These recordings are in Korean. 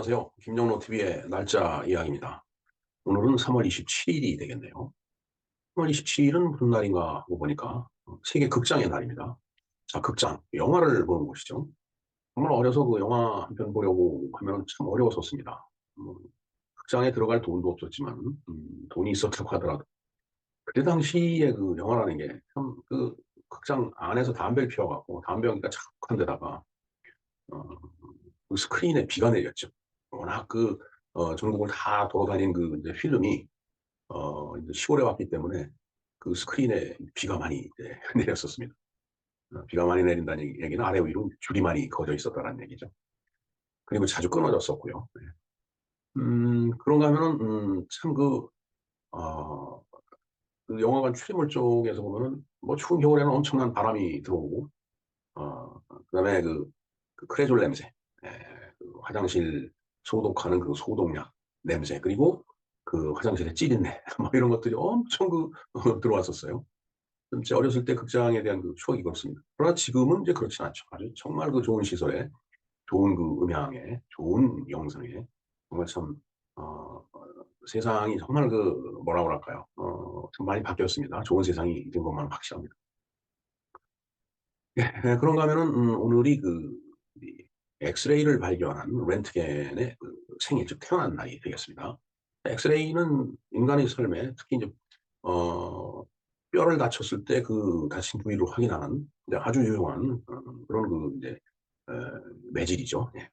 안녕하세요. 김정로 TV의 날짜 이야기입니다. 오늘은 3월 27일이 되겠네요. 3월 27일은 무슨 날인가 하고 보니까 세계 극장의 날입니다. 자, 극장, 영화를 보는 곳이죠. 정말 어려서 그 영화 한 편 보려고 하면 참 어려웠었습니다. 극장에 들어갈 돈도 없었지만 돈이 있었다고 하더라도 그때 당시에 그 영화라는 게 참 그 극장 안에서 담배를 피워갖고 담배 연기가 자욱한 데다가 어, 그 스크린에 비가 내렸죠. 워낙 전국을 다 돌아다닌 그 이제 필름이 이제 시골에 왔기 때문에 그 스크린에 비가 많이 이제 내렸었습니다. 비가 많이 내린다는 얘기는 아래 위로 줄이 많이 그어져 있었다는 얘기죠. 그리고 자주 끊어졌었고요. 네. 그런가 하면은 참 어, 그 영화관 출입물 쪽에서 보면은 뭐 추운 겨울에는 엄청난 바람이 들어오고 그다음에 그 크레졸 냄새, 예, 그 화장실 소독하는 그 소독약 냄새, 그리고 그 화장실의 찌린내, 뭐 이런 것들이 엄청 들어왔었어요. 제 어렸을 때 극장에 대한 그 추억이 그렇습니다. 그러나 지금은 이제 그렇진 않죠. 아주 정말 그 좋은 시설에, 좋은 그 음향에, 좋은 영상에, 정말 참, 세상이 정말 뭐라 그럴까요? 좀 많이 바뀌었습니다. 좋은 세상이 된 것만 확실합니다. 예, 그런가 하면은 오늘이 이 엑스레이를 발견한 렌트겐의 그 생일, 즉 태어난 날이 되겠습니다. 엑스레이는 인간의 삶에 특히 이제 어 뼈를 다쳤을 때 그 다친 부위를 확인하는 이제 아주 유용한 그런 이제 어 매질이죠. 예.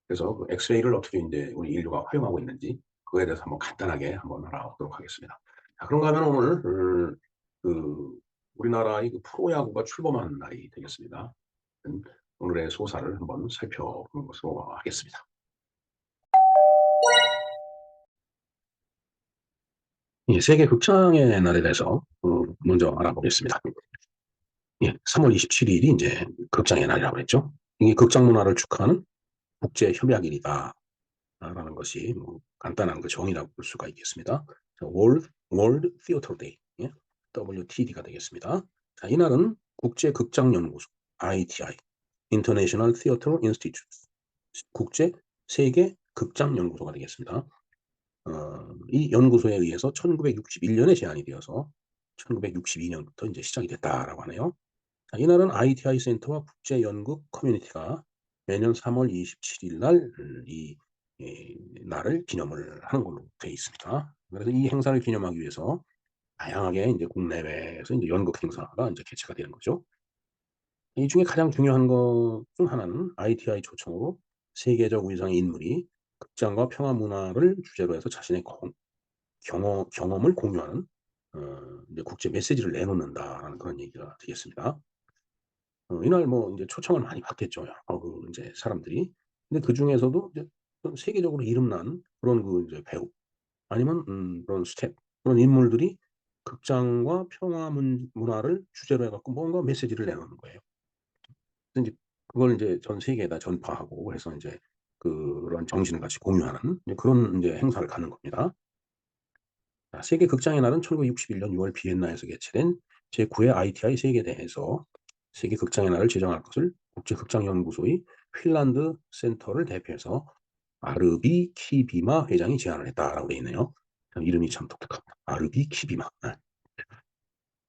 그래서 그 엑스레이를 어떻게 이제 우리 인류가 활용하고 있는지 그거에 대해서 한번 간단하게 한번 알아보도록 하겠습니다. 자, 그런가 하면 오늘 그 우리나라의 그 프로야구가 출범하는 날이 되겠습니다. 오늘의 소사를 한번 살펴보는 것으로 하겠습니다. 예, 세계 극장의 날에 대해서 먼저 알아보겠습니다. 예, 3월 27일이 이제 극장의 날이라고 그랬죠. 이게 극장 문화를 축하하는 국제 협약일이다. 라는 것이 뭐 간단한 그 정의라고 볼 수가 있겠습니다. 자, World Theater Day, 예? WTD가 되겠습니다. 자, 이날은 국제 극장 연구소 ITI, International Theater Institute, 국제 세계 극장 연구소가 되겠습니다. 이 연구소에 의해서 1961년에 제안이 되어서 1962년부터 이제 시작이 됐다라고 하네요. 자, 이날은 ITI 센터와 국제 연극 커뮤니티가 매년 3월 27일 날 이 날을 기념을 하는 걸로 되어 있습니다. 그래서 이 행사를 기념하기 위해서 다양하게 이제 국내외에서 이제 연극 행사가 이제 개최가 되는 거죠. 이 중에 가장 중요한 것 중 하나는 ITI 초청으로 세계적 위상의 인물이 극장과 평화 문화를 주제로 해서 자신의 경험을 공유하는 이제 국제 메시지를 내놓는다라는 그런 얘기가 되겠습니다. 이날 뭐 이제 초청을 많이 받겠죠. 이제 사람들이. 근데 그중에서도 이제 좀 세계적으로 이름난 그런 이제 배우 아니면 그런 스텝 그런 인물들이 극장과 평화 문화를 주제로 해 갖고 뭔가 메시지를 내놓는 거예요. 그래서 인제 그걸 인제 전 세계에다 전파하고 해서 인제 그런 정신을 같이 공유하는 이제 그런 인제 행사를 갖는 겁니다. 자, 세계 극장의 날은 1961년 6월 비엔나에서 개최된 제9회 ITI 세계대회에서 세계 극장의 날을 제정할 것을 국제극장연구소의 핀란드 센터를 대표해서 아르비 키비마 회장이 제안을 했다라고 되어 있네요. 참 이름이 참 독특합니다. 아르비 키비마. 예.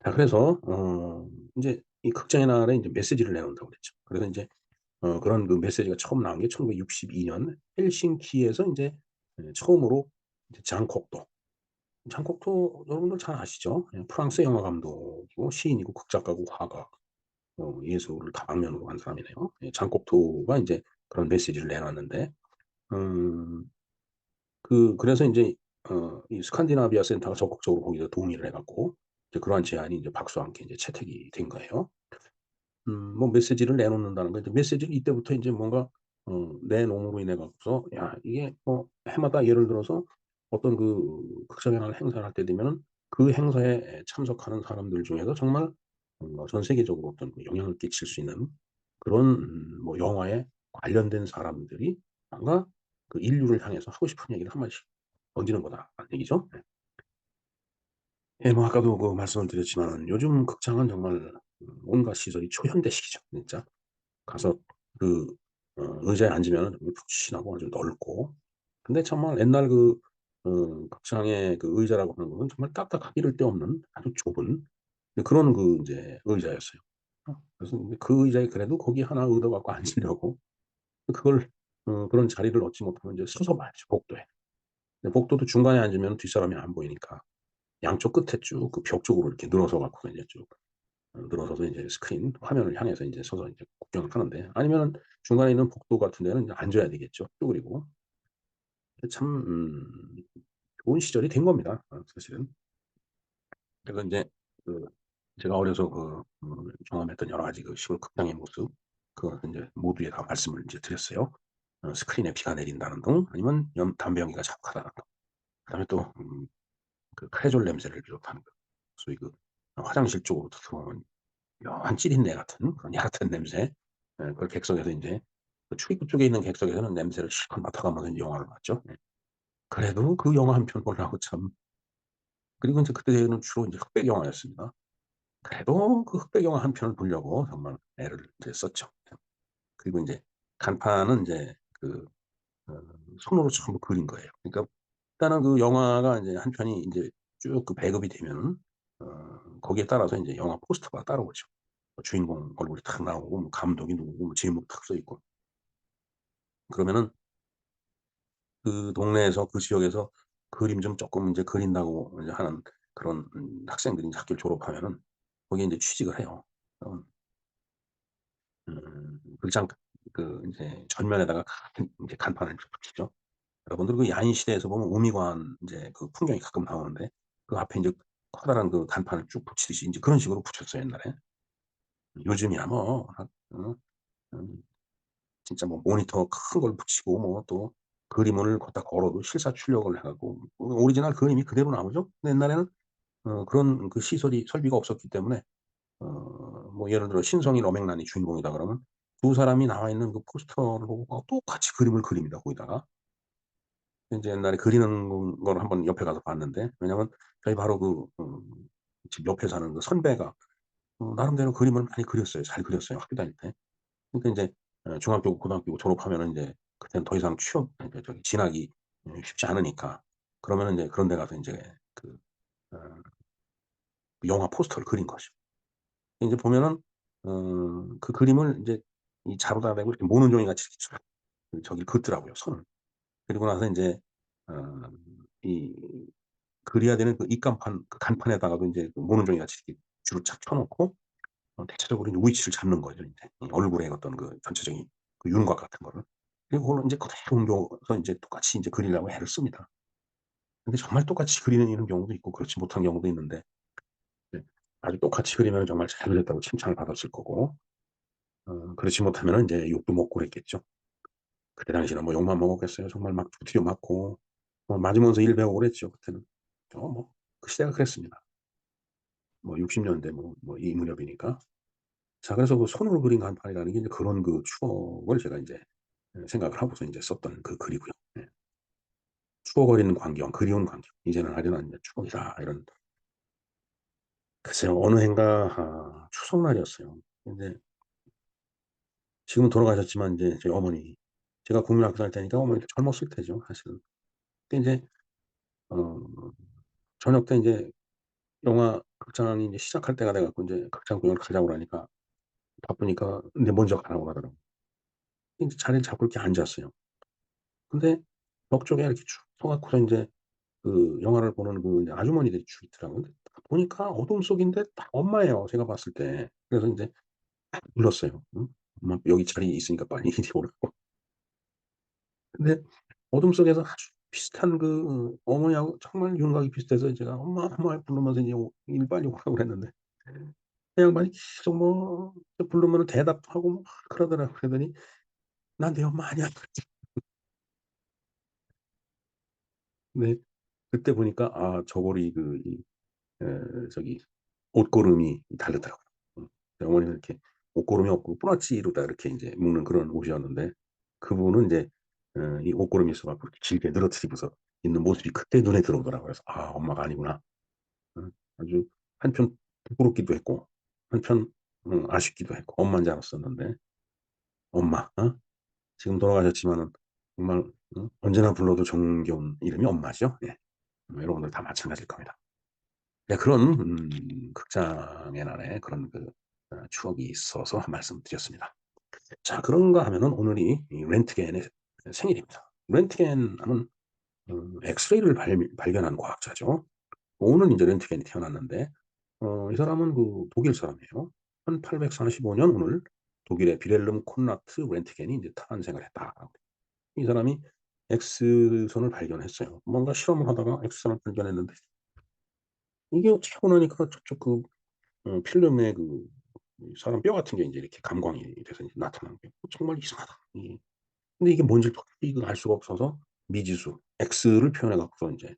자, 그래서 인제 이 극장의 날에 인제 메시지를 내놓는다고 그랬죠. 그래서 인제 그런 그 메시지가 처음 나온 게 1962년 헬싱키에서 인제 처음으로 이제 장콕도 여러분들 잘 아시죠? 예, 프랑스 영화 감독이고 시인이고 극작가고 화가 예술을 다방면으로 한 사람이네요. 예, 장콕토가 인제 그런 메시지를 내놨는데 음 그래서 인제 이 스칸디나비아 센터가 적극적으로 거기다 동의를 해 갖고 이제 그러한 제안이 이제 박수와 함께 인제 채택이 된 거예요. 뭐 메시지를 내놓는다는 거 이제 메시지를 이때부터 인제 뭔가 내놓음으로 인해 갖고서 야 이게 뭐 해마다 예를 들어서 어떤 극장에 관한 행사를 할 때 되면은 그 행사에 참석하는 사람들 중에서 정말 전 세계적으로 어떤 영향을 끼칠 수 있는 그런 뭐 영화에 관련된 사람들이 뭔가 그 인류를 향해서 하고 싶은 얘기를 한 마디씩 던지는 거다라는 얘기죠. 네. 예, 뭐 아까도 말씀을 드렸지만은 요즘 극장은 정말 온갖 시설이 초현대식이죠 진짜. 가서 그 의자에 앉으면은 정말 푹신하고 아주 넓고 근데 정말 옛날 극장의 그 의자라고 하는 거는 정말 까딱하기 데 없는 아주 좁은 그런 인제 의자였어요. 그래서 인제 그 의자에 그래도 거기 하나 얻어 갖고 앉으려고 그걸 그런 자리를 얻지 못하면 이제 서서 봐야죠, 복도에. 근데 복도도 중간에 앉으면 뒷사람이 안 보이니까 양쪽 끝에 쭉 그 벽 쪽으로 이렇게 늘어서 갖고서 인제 쭉 늘어서서 이제 스크린 화면을 향해서 인제 서서 이제 구경을 하는데, 아니면은 중간에 있는 복도 같은 데는 이제 앉아야 되겠죠, 쭈그리고. 참 좋은 시절이 된 겁니다, 사실은. 그래서 인제 그 제가 어려서 경험했던 여러 가지 시골 극장의 모습, 그걸 인제 모두에 다 말씀을 인제 드렸어요. 스크린에 비가 내린다는 등, 아니면 담배 연기가 자욱하다는 등, 그다음에 또 크레졸 냄새를 비롯한 소위 화장실 쪽으로부터 들어오는 묘한 찌린내 같은 그런 야릇한 냄새, 그걸 객석에서 인제 출입구 쪽에 있는 객석에서는 냄새를 실컷 맡아가면서 인제 영화를 봤죠. 예. 그래도 그 영화 한 편 보려고 참. 그리고 인제 그때는 주로 인제 흑백 영화였습니다. 그래도 그 흑백 영화 한 편을 보려고 정말 애를 이제 썼죠. 예. 그리고 인제 간판은 인제 어 손으로 전부 그린 거예요. 그러니까 일단은 그 영화가 인제 한 편이 인제 쭉 배급이 되면은 거기에 따라서 인제 영화 포스터가 따라오죠. 주인공 얼굴이 탁 나오고 감독이 누구고 제목 탁 써 있고. 그러면은 그 동네에서 그 지역에서 그림 좀 쪼끔 인제 그린다고 이제 하는 그런 학생들이 인제 학교를 졸업하면은 거기에 인제 취직을 해요. 그럼 극장 인제 전면에다가 큰 인제 간판을 이렇게 붙이죠. 여러분들 야인 시대에서 보면 오미관 인제 풍경이 가끔 나오는데 그 앞에 인제 커다란 간판을 쭉 붙이듯이 인제 그런 식으로 붙였어요, 옛날에. 요즘이야 뭐 음 진짜 모니터 큰 걸 붙이고 또 그림을 갖다 걸어도 실사출력을 해 갖고 오리지널 그림이 그대로 나오죠. 근데 옛날에는 그런 시설이 설비가 없었기 때문에 예를 들어 신성이 러맹란이 주인공이다 그러면 두 사람이 나와 있는 그 포스터를 보고 똑같이 그림을 그립니다, 거기다가. 인제 옛날에 그리는 걸 한번 옆에 가서 봤는데, 왜냐면 저희 바로 집 옆에 사는 선배가 나름대로 그림을 많이 그렸어요. 잘 그렸어요, 학교 다닐 때. 그러니까 인제 중학교, 고등학교 졸업하면은 인제 그때는 더 이상 취업 진학이 쉽지 않으니까, 그러면은 인제 그런 데 가서 인제 어 영화 포스터를 그린 거죠. 인제 보면은 그 그림을 인제 이 자루에다 대고 이렇게 모는 종이같이 이렇게 쫙 저기를 긋더라고요, 선을. 그리고 나서 인제 어 이 그려야 되는 입간판 간판에다가도 인제 모는 종이같이 이렇게 줄을 쫙 쳐 놓고 대체적으로 인제 위치를 잡는 거죠, 인제. 얼굴의 어떤 전체적인 윤곽 같은 거를. 그리고 그걸로 인제 그대로 옮겨서 인제 똑같이 인제 그리려고 애를 씁니다. 근데 정말 똑같이 그리는 이런 경우도 있고 그렇지 못한 경우도 있는데, 네, 아주 똑같이 그리면은 정말 잘 그렸다고 칭찬을 받았을 거고, 그렇지 못하면은 인제 욕도 먹고 그랬겠죠. 그때 당시에는 욕만 먹었겠어요. 정말 막 두드려 맞고 맞으면서 일 배우고 그랬죠, 그때는. 그 시대가 그랬습니다. 60 년대 이 무렵이니까. 자, 그래서 손으로 그린 간판이라는 게 이제 그런 추억을 제가 인제 생각을 하고서 인제 썼던 글이고요. 예. 추억어린 광경, 그리운 광경. 이제는 아련한 인제 추억이다. 이런. 글쎄요. 어느 해인가 추석날이었어요. 근데 지금은 돌아가셨지만 인제 저희 어머니, 제가 국민학교 다닐 때니까 어머니도 젊었을 때죠, 사실은. 근데 인제 어 저녁 때 인제 영화 극장이 인제 시작할 때가 돼 갖고 인제 극장 구경을 가자고 그러니까 바쁘니까 근데 먼저 가라고 그러더라고요. 인제 자리를 잡고 이렇게 앉았어요. 근데 벽 쪽에 이렇게 쭉 서 갖고서 인제 영화를 보는 인제 아주머니들이 쭉 있더라고요. 근데 딱 보니까 어둠 속인데 딱 엄마예요, 제가 봤을 때. 그래서 인제 딱 불렀어요. 응? "엄마 여기 자리 있으니까 빨리 이리 오라고." 근데 어둠 속에서 아주 비슷한 어머니하고 정말 윤곽이 비슷해서 제가 "엄마, 엄마." 부르면서 인제 이리 빨리 오라고 그랬는데 그 양반이 계속 부르면은 대답도 하고 막 그러더라고요. 그러더니 "난 네 엄마 아니야." 네. 그때 보니까 저고리 저기 옷고름이 다르더라고요. 어머니는 이렇게 옷고름이 없고 뿌러지로다 이렇게 인제 묶는 그런 옷이었는데, 그분은 인제 이 옷고름이 있어 갖고 이렇게 길게 늘어뜨리고서 있는 모습이 그때 눈에 들어오더라고요. 그래서 '아, 엄마가 아니구나.' 어 아주 한편 부끄럽기도 했고 한편 아쉽기도 했고 엄마인 줄 알았었는데, 엄마 지금 돌아가셨지만은 정말 언제나 불러도 정겨운 이름이 엄마죠. 예. 여러분들 다 마찬가지일 겁니다. 네, 그런 극장의 날에 그런 추억이 있어서 한 말씀 드렸습니다. 자, 그런가 하면은 오늘이 이 렌트겐의 생일입니다. 렌트겐 하면 엑스레이를 발견한 과학자죠. 오늘 인제 렌트겐이 태어났는데 이 사람은 독일 사람이에요. 1845년 오늘 독일의 빌헬름 콘라트 렌트겐이 인제 탄생을 했다. 이 사람이 X선을 발견했어요. 뭔가 실험을 하다가 X선을 발견했는데 이게 차고 나니까 저쪽 필름에 이 사람 뼈 같은 게 인제 이렇게 감광이 돼서 인제 나타나는 게 정말 이상하다. 근데 이게 뭔지 도저히 알 수가 없어서 미지수 X를 표현해 갖고서 인제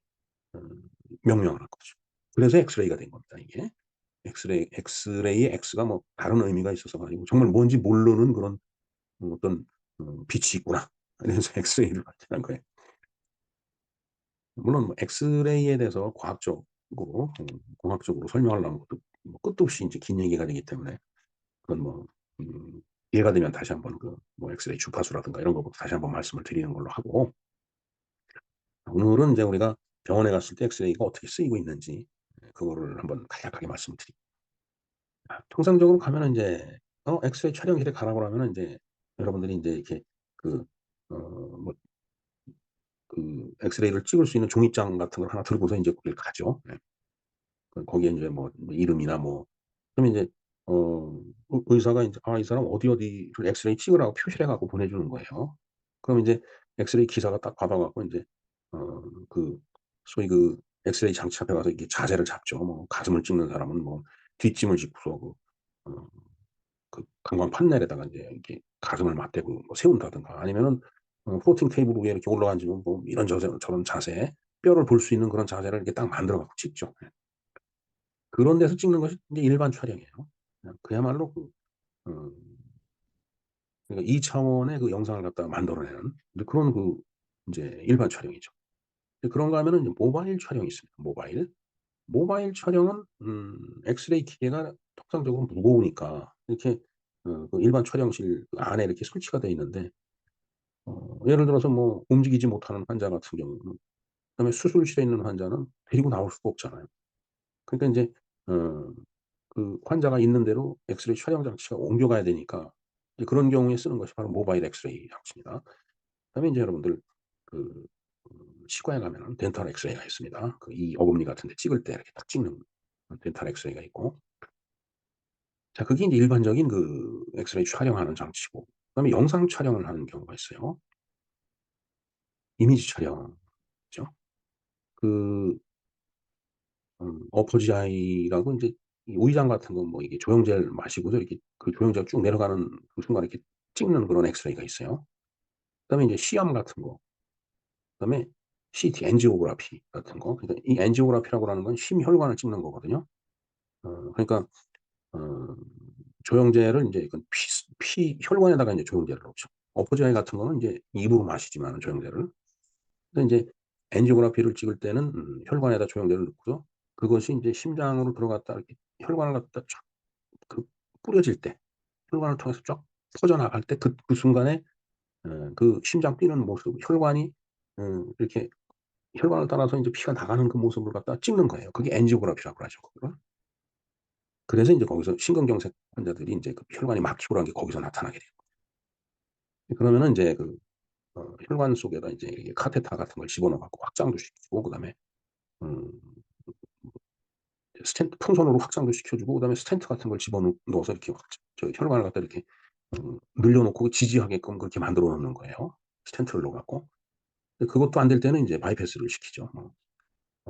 음 명명을 한 거죠. 그래서 엑스레이가 된 겁니다 이게. 엑스레이의 X가 뭐 다른 의미가 있어서가 아니고 정말 뭔지 모르는 그런 어떤 '빛이 있구나.' 그래서 엑스레이를 발견한 거예요. 물론 뭐 엑스레이에 대해서 과학적으로 공학적으로 설명하려면 것도 뭐 끝도 없이 인제 긴 얘기가 되기 때문에 그건 뭐 기회가 되면 다시 한번 뭐 엑스레이 주파수라든가 이런 거 다시 한번 말씀을 드리는 걸로 하고 오늘은 인제 우리가 병원에 갔을 때 엑스레이가 어떻게 쓰이고 있는지 그거를 한번 간략하게 말씀드립니다. 통상적으로 가면은 인제 엑스레이 촬영실에 가라고 그러면은 인제 여러분들이 인제 이렇게 그 뭐 엑스레이를 찍을 수 있는 종이장 같은 걸 하나 들고서 인제 거길 가죠. 네. 거기에 인제 뭐 이름이나 뭐 그러면 인제 의사가 인제 이 사람 어디 어디를 엑스레이 찍으라고 표시를 해 갖고 보내주는 거예요. 그럼 인제 엑스레이 기사가 딱 받아 갖고 인제 어 그 소위 엑스레이 장치 앞에 가서 이렇게 자세를 잡죠. 뭐 가슴을 찍는 사람은 뭐 뒷짐을 짚고서 어 강광 판넬에다가 인제 이렇게 가슴을 맞대고 뭐 세운다든가 아니면은 플로팅 테이블 위에 이렇게 올라가 앉으면 뭐 이런 저런 자세 뼈를 볼 수 있는 그런 자세를 이렇게 딱 만들어 갖고 찍죠. 예. 그런 데서 찍는 것이 인제 일반 촬영이에요. 그냥 그야말로 어 그러니까 2 차원의 영상을 갖다가 만들어 내는 이제 그런 인제 일반 촬영이죠. 근데 그런가 하면은 이제 모바일 촬영이 있습니다, 모바일. 모바일 촬영은 엑스레이 기계가 통상적으로 무거우니까 이렇게 일반 촬영실 안에 이렇게 설치가 돼 있는데 예를 들어서 뭐 움직이지 못하는 환자 같은 경우는 그다음에 수술실에 있는 환자는 데리고 나올 수가 없잖아요. 그러니까 인제 어 환자가 있는 대로 엑스레이 촬영 장치가 옮겨가야 되니까 이제 그런 경우에 쓰는 것이 바로 모바일 엑스레이 장치입니다. 그다음에 인제 여러분들 그 치과에 가면은 덴탈 엑스레이가 있습니다. 이 어금니 같은 데 찍을 때 이렇게 딱 찍는 덴탈 엑스레이가 있고 자 그게 인제 일반적인 엑스레이 촬영하는 장치고 그다음에 영상 촬영을 하는 경우가 있어요. 이미지 촬영이죠. 그 어퍼지아이라고 인제 이 오이장 같은 거 뭐 이게 조영제를 마시고서 이렇게 조영제가 쭉 내려가는 순간에 이렇게 찍는 그런 엑스레이가 있어요. 그다음에 인제 시암 같은 거 그다음에 CT 엔지오그라피 같은 거 그러니까 이 엔지오그라피라고 하는 건 심혈관을 찍는 거거든요. 그러니까 어 조영제를 인제 피 혈관에다가 인제 조영제를 넣죠. 어퍼지아이 같은 거는 인제 입으로 마시지만은 조영제를. 근데 인제 엔지오그라피를 찍을 때는 혈관에다 조영제를 넣고서 그것이 인제 심장으로 들어갔다 이렇게 혈관을 갖다 쫙 뿌려질 때 혈관을 통해서 쫙 퍼져나갈 때 그 순간에 심장 뛰는 모습 혈관이 이렇게 혈관을 따라서 인제 피가 나가는 그 모습을 갖다가 찍는 거예요. 그게 엔지오그라피라고 하죠 그거를. 그래서 인제 거기서 심근경색 환자들이 인제 혈관이 막히고 그런 게 거기서 나타나게 돼요. 그러면은 인제 혈관 속에다 인제 이렇게 카테터 같은 걸 집어넣어 갖고 확장도 시키고 그다음에 음 스텐트 풍선으로 확장도 시켜 주고 그다음에 스텐트 같은 걸 넣어서 이렇게 혈관을 갖다 이렇게 늘려 놓고 지지하게끔 그렇게 만들어 놓는 거예요, 스텐트를 넣어 갖고. 근데 그것도 안 될 때는 인제 바이패스를 시키죠.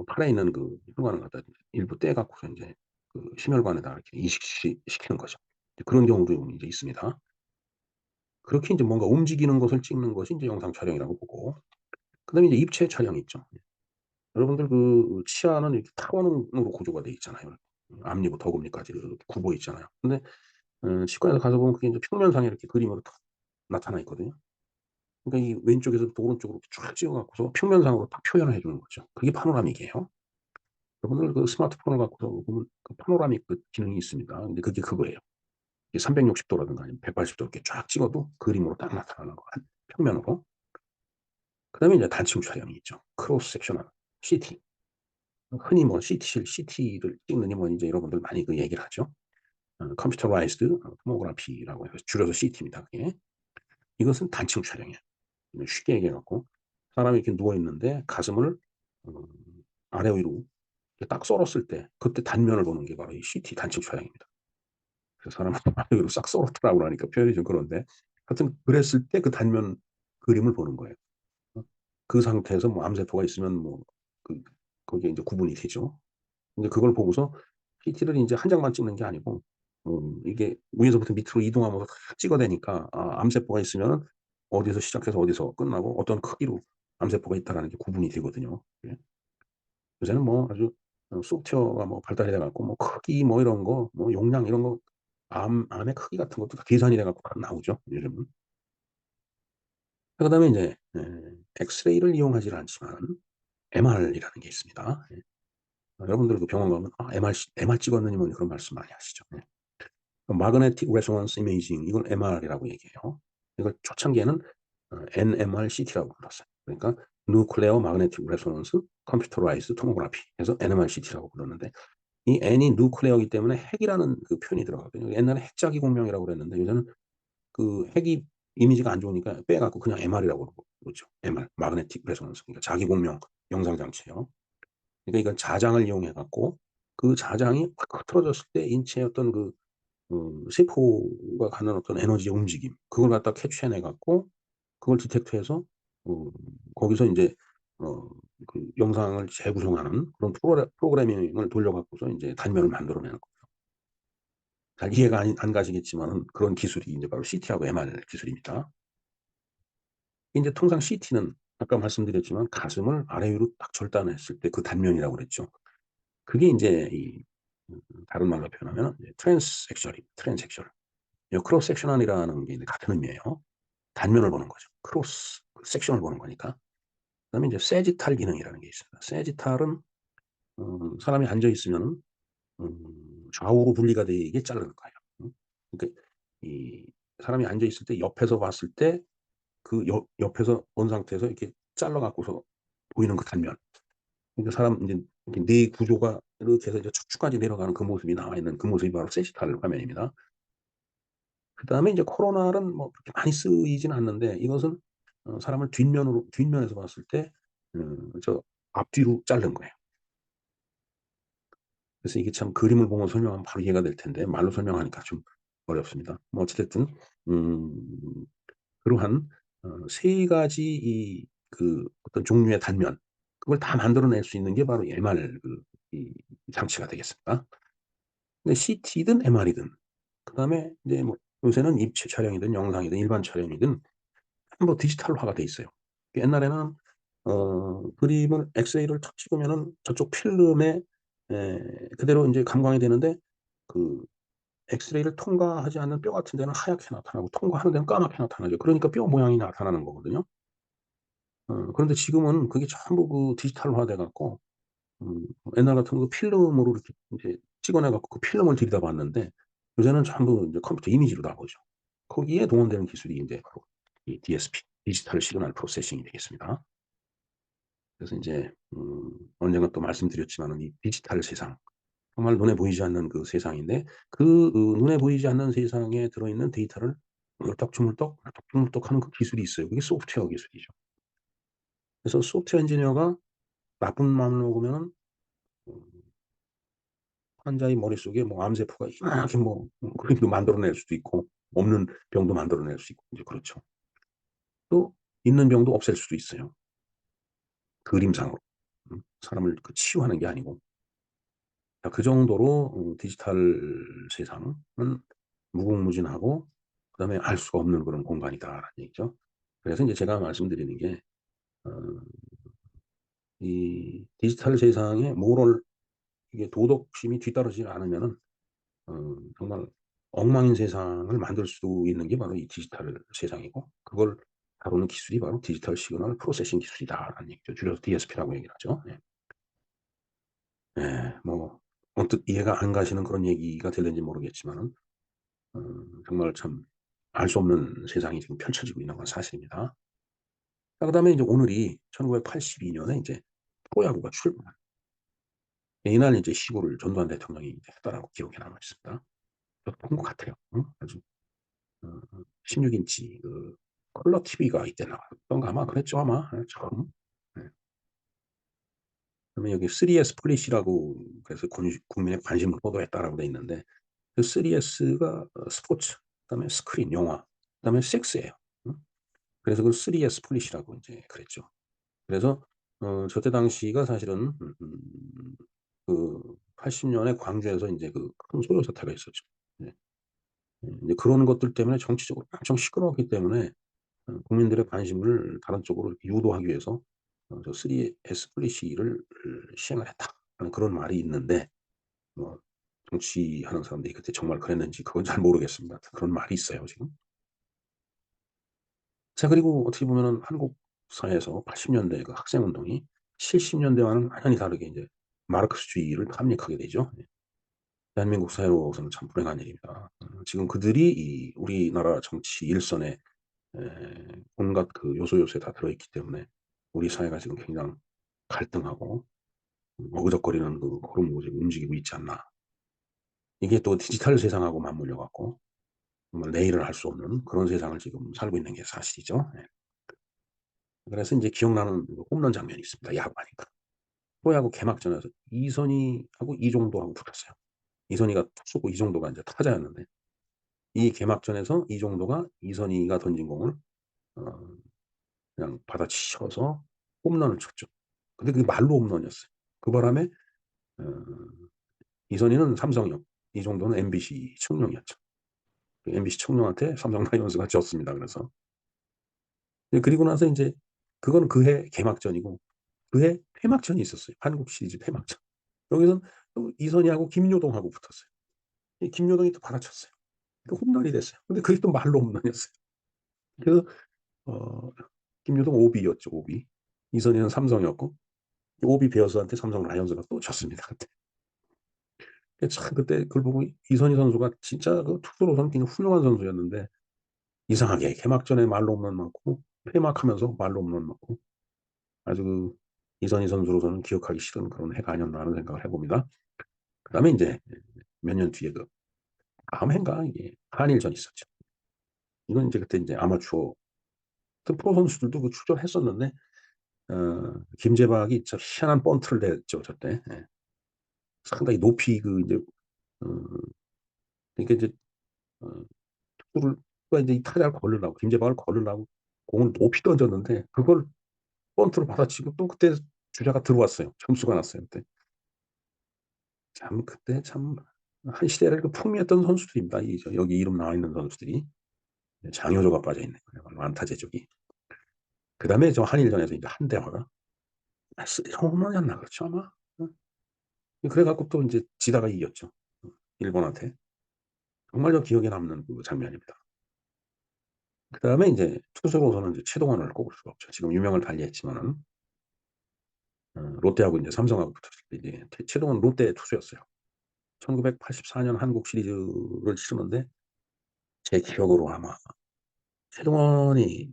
팔에 있는 혈관을 갖다 일부 떼어 갖고서 인제 심혈관에다 이렇게 시키는 거죠. 이제 그런 경우도 인제 있습니다. 그렇게 인제 뭔가 움직이는 것을 찍는 것이 인제 영상 촬영이라고 보고 그다음에 이제 입체 촬영이 있죠. 여러분들 치아는 이렇게 타원으로 구조가 돼 있잖아요. 앞니부터 어금니까지 이렇게 굽어 있잖아요. 근데 치과에 가서 보면 그게 인제 평면상에 이렇게 그림으로 딱 나타나 있거든요. 그러니까 이 왼쪽에서부터 오른쪽으로 쫙 찍어 갖고서 평면상으로 딱 표현을 해 주는 거죠. 그게 파노라믹이에요. 여러분들 스마트폰을 갖고서 보면 파노라믹 기능이 있습니다. 근데 그게 그거예요. 이게 360 도라든가 아니면 180도 이렇게 쫙 찍어도 그림으로 딱 나타나는 거 한 평면으로. 그다음에 이제 단층 촬영이 있죠. 크로스 섹셔널 CT. 흔히 뭐 CT를 찍느니 뭐 이제 여러분들 많이 그 얘기를 하죠. 컴퓨터라이즈드 토모그래피라고 해서 줄여서 CT입니다, 그게. 이것은 단층 촬영이에요. 쉽게 얘기해 갖고 사람이 이렇게 누워 있는데 가슴을 어 아래 위로 이렇게 딱 썰었을 때 그때 단면을 보는 게 바로 이 CT 단층 촬영입니다. 그래서 사람을 아래 위로 싹 썰었더라고 그러니까 표현이 좀 그런데 하여튼 그랬을 때 그 단면 그림을 보는 거예요. 어 그 상태에서 뭐 암세포가 있으면 뭐 그 거기에 인제 구분이 되죠. 근데 그걸 보고서 PT를 인제 한 장만 찍는 게 아니고 이게 위에서부터 밑으로 이동하면서 다 찍어내니까 암세포가 있으면은 어디서 시작해서 어디서 끝나고 어떤 크기로 암세포가 있다라는 게 구분이 되거든요. 예. 요새는 뭐 아주 소프트웨어가 뭐 발달이 돼 갖고 뭐 크기 뭐 이런 거 뭐 용량 이런 거 암의 크기 같은 것도 다 계산이 돼 갖고 다 나오죠, 요즘은. 그다음에 인제 엑스레이를 이용하지는 않지만 MR이라는 게 있습니다. 예. 여러분들도 병원 가면 MR 찍었느니 뭐니 그런 말씀 많이 하시죠. 예. Magnetic Resonance Imaging 이걸 MR이라고 얘기해요. 이걸 초창기에는 NMRCT라고 불렀어요. 그러니까 Nuclear Magnetic Resonance Computerized Tomography 그래서 NMRCT라고 불렀는데 이 N이 nuclear이기 때문에 핵이라는 그 표현이 들어가거든요. 옛날에 핵자기 공명이라고 그랬는데 요새는 그 핵이 이미지가 안 좋으니까 빼 갖고 그냥 MR이라고 그러죠. MR, Magnetic Resonance 그러니까 자기 공명 영상 장치예요. 그러니까 이건 자장을 이용해 갖고 그 자장이 확 흐트러졌을 때 인체의 어떤 그 세포가 갖는 어떤 에너지의 움직임 그걸 갖다 캐치해내 갖고 그걸 디텍트해서 어 거기서 인제 어 그 영상을 재구성하는 그런 프로그래밍을 돌려 갖고서 인제 단면을 만들어내는 거죠. 잘 이해가 안 가시겠지만은 그런 기술이 인제 바로 CT하고 MR 기술입니다. 인제 통상 CT는 아까 말씀드렸지만 가슴을 아래 위로 딱 절단했을 때 그 단면이라고 그랬죠. 그게 인제 이 다른 말로 표현하면은 이제 트랜섹tional. 이 크로스 섹셔널이라는 게 이제 같은 의미예요. 단면을 보는 거죠. 크로스 섹션을 보는 거니까. 그다음에 이제 세지탈 기능이라는 게 있습니다. 세지탈은 사람이 앉아 있으면은 좌우로 분리가 되게 자르는 거예요. 그러니까 이 사람이 앉아 있을 때 옆에서 봤을 때 그 옆에서 본 상태에서 이렇게 잘라 갖고서 보이는 그 단면. 그러니까 사람 인제 이렇게 뇌 구조가 이렇게 해서 이제 척추까지 내려가는 그 모습이 나와 있는 그 모습이 바로 세지탈 화면입니다. 그다음에 이제 코로나는 뭐 그렇게 많이 쓰이지는 않는데 이것은 사람을 뒷면에서 봤을 때 저 앞뒤로 자른 거예요. 그래서 이게 참 그림을 보고 설명하면 바로 이해가 될 텐데 말로 설명하니까 좀 어렵습니다. 뭐 어찌 됐든 음 그러한 세 가지 그 어떤 종류의 단면 그걸 다 만들어낼 수 있는 게 바로 MR 이 장치가 되겠습니다. 근데 CT든 MR이든 그다음에 이제 뭐 요새는 입체 촬영이든 영상이든 일반 촬영이든 전부 디지털화가 돼 있어요. 옛날에는 그림을 엑스레이를 탁 찍으면은 저쪽 필름에 그대로 인제 감광이 되는데 그 엑스레이를 통과하지 않는 뼈 같은 데는 하얗게 나타나고 통과하는 데는 까맣게 나타나죠. 그러니까 뼈 모양이 나타나는 거거든요. 그런데 지금은 그게 전부 그 디지털화 돼 갖고 옛날 같으면 그 필름으로 이렇게 인제 찍어내 갖고 그 필름을 들여다봤는데 요새는 전부 인제 컴퓨터 이미지로 나오죠. 거기에 동원되는 기술이 인제 바로 이 DSP 디지털 시그널 프로세싱이 되겠습니다. 그래서 인제 언젠가 또 말씀드렸지만은 이 디지털 세상 정말 눈에 보이지 않는 그 세상인데 그 눈에 보이지 않는 세상에 들어있는 데이터를 물떡주물떡 하는 그 기술이 있어요. 그게 소프트웨어 기술이죠. 그래서 소프트웨어 엔지니어가 나쁜 마음을 먹으면은 음 환자의 머릿속에 뭐 암세포가 이만하게 뭐 그림도 만들어낼 수도 있고 없는 병도 만들어낼 수 있고 인제 그렇죠. 또 있는 병도 없앨 수도 있어요, 그림상으로. 사람을 그 치유하는 게 아니고. 그 정도로 디지털 세상은 무궁무진하고 그다음에 알 수가 없는 그런 공간이다라는 얘기죠. 그래서 인제 제가 말씀드리는 게 어 이 디지털 세상에 이게 도덕심이 뒤따르지 않으면은 정말 엉망인 세상을 만들 수 있는 게 바로 이 디지털 세상이고 그걸 다루는 기술이 바로 디지털 시그널 프로세싱 기술이다라는 얘기죠. 줄여서 DSP라고 얘기를 하죠. 예. 예. 뭐 언뜻 이해가 안 가시는 그런 얘기가 될는지 모르겠지만은 정말 참 알 수 없는 세상이 지금 펼쳐지고 있는 건 사실입니다. 그다음에 이제 오늘이 1982 년에 이제 프로야구가 출범한 이날 이제 시구를 전두환 대통령이 이제 했다라고 기록에 남아 있습니다. 저도 본 것 같아요. 아주 16 인치 그 컬러 TV가 이때 나왔던가 아마 그랬죠 아마. 처음. 네. 그다음에 여기 3S 플릿이라고 그래서 국민의 관심을 호도했다라고 돼 있는데 그 3S가 스포츠, 그다음에 스크린 영화, 그다음에 섹스예요. 음. 그래서 그 3S 플릿이라고 인제 그랬죠. 그래서 저때 당시가 사실은 그 80 년에 광주에서 인제 그 큰 소요 사태가 있었죠. 네. 이제 그런 것들 때문에 정치적으로 엄청 시끄러웠기 때문에 국민들의 관심을 다른 쪽으로 이렇게 유도하기 위해서 저 3S 플래시를 시행을 했다라는 그런 말이 있는데 뭐 정치하는 사람들이 그때 정말 그랬는지 그건 잘 모르겠습니다. 그런 말이 있어요 지금. 자 그리고 어떻게 보면은 한국 사회에서 80 년대 그 학생 운동이 70 년대와는 완전히 다르게 인제 마르크스주의를 탐닉하게 되죠. 예. 대한민국 사회로서는 참 불행한 일입니다. 지금 그들이 이 우리나라 정치 일선에 온갖 그 요소요소에 다 들어있기 때문에 우리 사회가 지금 굉장히 갈등하고 어그적거리는 그 흐름으로 지금 움직이고 있지 않나. 이게 또 디지털 세상하고 맞물려 갖고 정말 내일을 알 수 없는 그런 세상을 지금 살고 있는 게 사실이죠. 예. 그래서 인제 기억나는 그 홈런 장면이 있습니다, 야구하니까. 프로야구 개막전에서 이선희하고 이종도하고 붙었어요. 이선희가 투수고 이종도가 인제 타자였는데 이 개막전에서 이종도가 이선희가 던진 공을 어 그냥 받아치셔서 홈런을 쳤죠. 근데 그게 말로 홈런이었어요. 그 바람에 어 이선희는 삼성용, 이종도는 MBC 청룡이었죠. 그 MBC 청룡한테 삼성 라이온즈가 졌습니다 그래서. 예 그리고 나서 인제 그거는 그해 개막전이고 그해 폐막전이 있었어요. 한국 시리즈 폐막전. 여기선 또 이선희하고 김요동하고 붙었어요. 이 김요동이 또 받아쳤어요. 그 홈런이 됐어요. 근데 그게 또 말로 홈런이었어요. 그래서 어 김요동 오비였죠, 오비. 이선희는 삼성이었고 오비 베어스한테 삼성 라이온즈가 또 졌습니다 그때. 참 그때 그걸 보고 이선희 선수가 진짜 그 투수로서는 굉장히 훌륭한 선수였는데 이상하게 개막전에 말로 홈런 맞고 폐막하면서 말로 홈런 맞고 아주 그 이선희 선수로서는 기억하기 싫은 그런 해가 아니었나 하는 생각을 해 봅니다. 그다음에 인제 몇 년 뒤에 그 다음 해인가 이게 한일전이 있었죠. 이건 인제 그때 인제 아마추어 그 프로 선수들도 그 출전했었는데 김재박이 저 희한한 번트를 냈죠 저때. 예. 상당히 높이 그 인제 어 그러니까 이제 어 투수를 누가 인제 이 타자를 걸으려고 김재박을 걸으려고 공을 높이 던졌는데 그걸 번트로 받아치고 또 그때 주자가 들어왔어요. 점수가 났어요 그때. 참 그때 참 한 시대를 그 풍미했던 선수들입니다. 이 저 여기 이름 나와 있는 선수들이. 네 장효조가 빠져 있는 그야말로 안타 제조기. 그다음에 저 한일전에서 인제 한대화가 3 홈런이었나 그렇죠 아마? 어. 그래 갖고 또 인제 지다가 이겼죠. 일본한테. 정말 저 기억에 남는 그 장면입니다. 그다음에 인제 투수로서는 이제 최동원을 꼽을 수가 없죠. 지금 유명을 달리했지만은 롯데하고 인제 삼성하고 붙었을 때 이제 최동원 롯데 투수였어요. 1984년 한국 시리즈를 치르는데 제 기억으로 아마 최동원이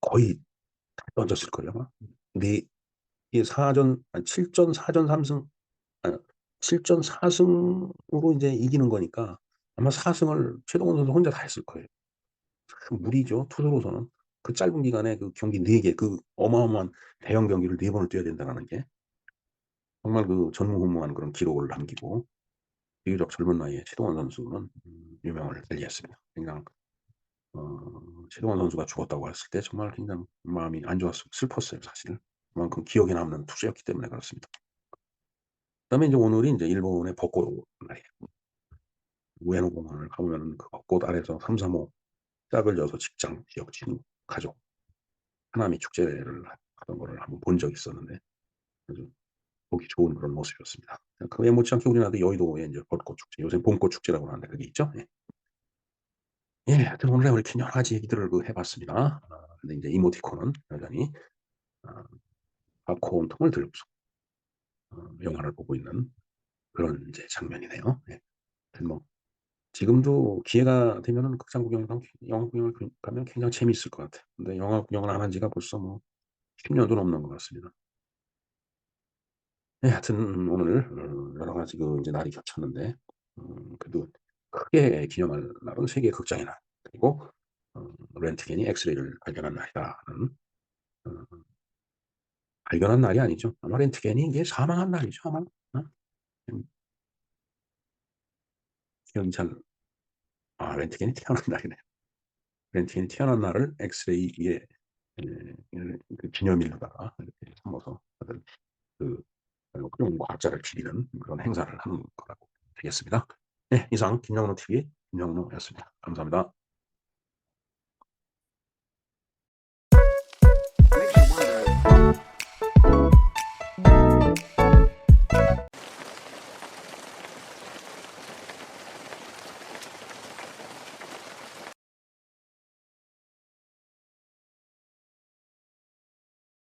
거의 다 던졌을 걸요 아마. 근데 이게 4전 아니 7전 4전 3 승 아 7전 4 승으로 인제 이기는 거니까 아마 4 승을 최동원 선수 혼자 다 했을 거예요. 큰 무리죠 투수로서는. 그 짧은 기간에 그 경기 4개 그 어마어마한 대형 경기를 4 번을 뛰어야 된다라는 게 정말 그 전무후무한 그런 기록을 남기고 비교적 젊은 나이에 최동원 선수는 유명을 달리했습니다. 그냥 최동원 선수가 죽었다고 했을 때 정말 굉장히 마음이 안 좋았어요. 슬펐어요 사실은. 그만큼 기억에 남는 투수였기 때문에 그렇습니다. 그다음에 인제 오늘이 인제 일본의 벚꽃 날이에요. 우에노 공원을 가 보면은 그 벚꽃 아래서 삼삼오오 짝을 져서 직장, 지역, 친구, 가족 하나미 축제를 하던 거를 한번 본 적이 있었는데 아주 보기 좋은 그런 모습이었습니다. 그에 못지않게 우리나라도 여의도에 인제 벚꽃 축제 요새 봄꽃 축제라고 하는데 그게 있죠. 예. 예 하여튼 오늘 이렇게 여러 가지 얘기들을 그 해 봤습니다. 근데 인제 이모티콘은 여전히 아 팝콘 통을 들고서 영화를 보고 있는 그런 인제 장면이네요. 예. 하여튼 뭐 지금도 기회가 되면은 극장 구경 영화 구경을 가면 굉장히 재미있을 것 같아요. 근데 영화 구경을 안 한 지가 벌써 뭐 10 년도 넘는 것 같습니다. 네, 하여튼 오늘 여러 가지 인제 날이 겹쳤는데 그래도 크게 기념할 날은 세계 극장의 날, 그리고 렌트겐이 엑스레이를 발견한 날이다라는, 어 발견한 날이 아니죠. 아마 렌트겐이 이게 사망한 날이죠, 아마. 어? 음 기억이 잘, 렌트겐이 태어난 날이네요. 렌트겐이 태어난 날을 엑스레이의 그 기념일로다가 이렇게 삼아서 다들 그 훌륭한 과학자를 기리는 그런 행사를 하는 거라고 되겠습니다. 네, 이상 김영로 TV의 김영로였습니다. 감사합니다.